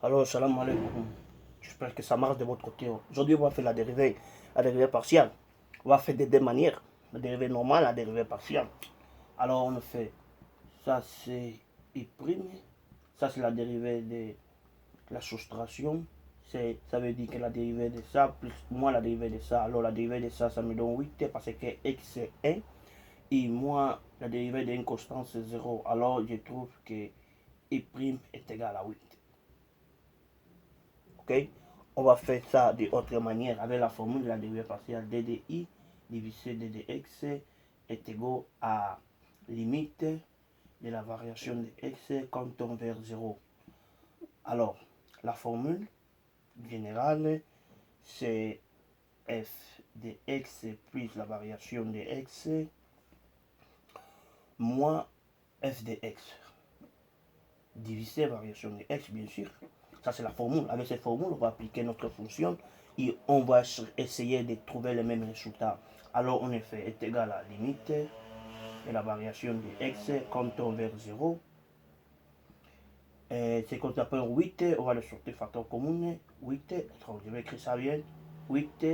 Alors, salam alaikum. J'espère que ça marche de votre côté. Aujourd'hui, on va faire la dérivée partielle. On va faire de deux manières. La dérivée normale, la dérivée partielle. Alors, on fait ça, c'est I'. Ça, c'est la dérivée de la soustraction. Ça veut dire que la dérivée de ça plus moins la dérivée de ça. Alors, la dérivée de ça, ça me donne 8 parce que x c'est 1. Et moins la dérivée d'une constante, c'est 0. Alors, je trouve que I' est égal à 8. Ok, on va faire ça de autre manière avec la formule de la dérivée partielle d de i divisé d de x est égal à limite de la variation de x quand on tend vers 0. Alors, la formule générale, c'est f de x plus la variation de x moins f de x divisé la variation de x, bien sûr. Ça, c'est la formule. Avec cette formule, on va appliquer notre fonction et on va essayer de trouver le même résultat. Alors, en effet, est égal à la limite de la variation de x quand on vers 0. C'est qu'on appelle 8, on va le sortir facteur commun. 8, je vais écrire ça bien. 8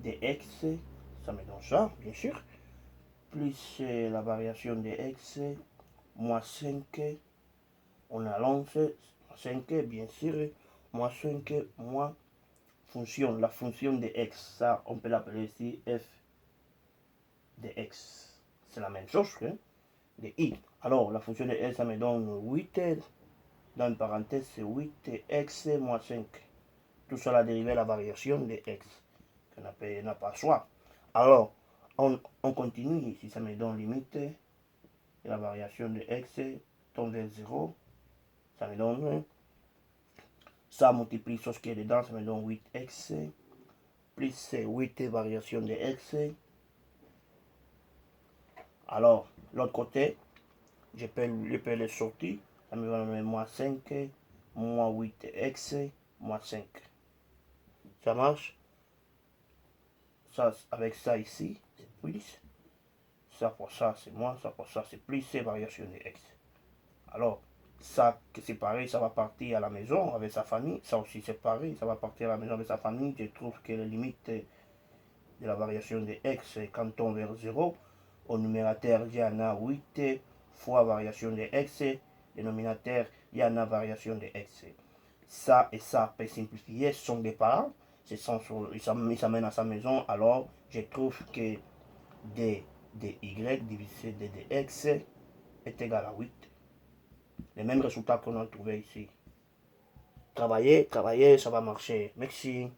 de x, ça me donne ça, bien sûr. Plus la variation de x, moins 5, on allonge 5, bien sûr. Moins 5, moins fonction, la fonction de x, ça on peut l'appeler ici f de x. C'est la même chose que de i. Alors la fonction de x, ça me donne 8, dans une parenthèse c'est 8x moins 5. Tout ça la dérivée de la variation de x, qu'on n'a pas choix. Alors on continue ici, ça me donne limite de la variation de x tend vers 0. Ça me donne ça multiplie sur ce qui est dedans, ça me donne 8x plus 8 variation de x. Alors, l'autre côté, je peux le sortir. Ça me va donner moins 5, moins 8x, moins 5. Ça marche. Ça, avec ça ici, c'est plus. Ça pour ça, c'est moins. Ça pour ça, c'est plus. C'est variation de x. Alors, ça, c'est pareil, ça va partir à la maison avec sa famille. Ça aussi, c'est pareil, ça va partir à la maison avec sa famille. Je trouve que la limite de la variation de x quand on vers 0. Au numérateur, il y en a 8 fois variation de x. Dénominateur, il y en a variation de x. Ça et ça, pour simplifier, sont des parents. Ils s'amènent à sa maison. Alors, je trouve que d de y divisé d de x est égal à 8. Les mêmes résultats qu'on a trouvé ici. Travailler, ça va marcher. Merci.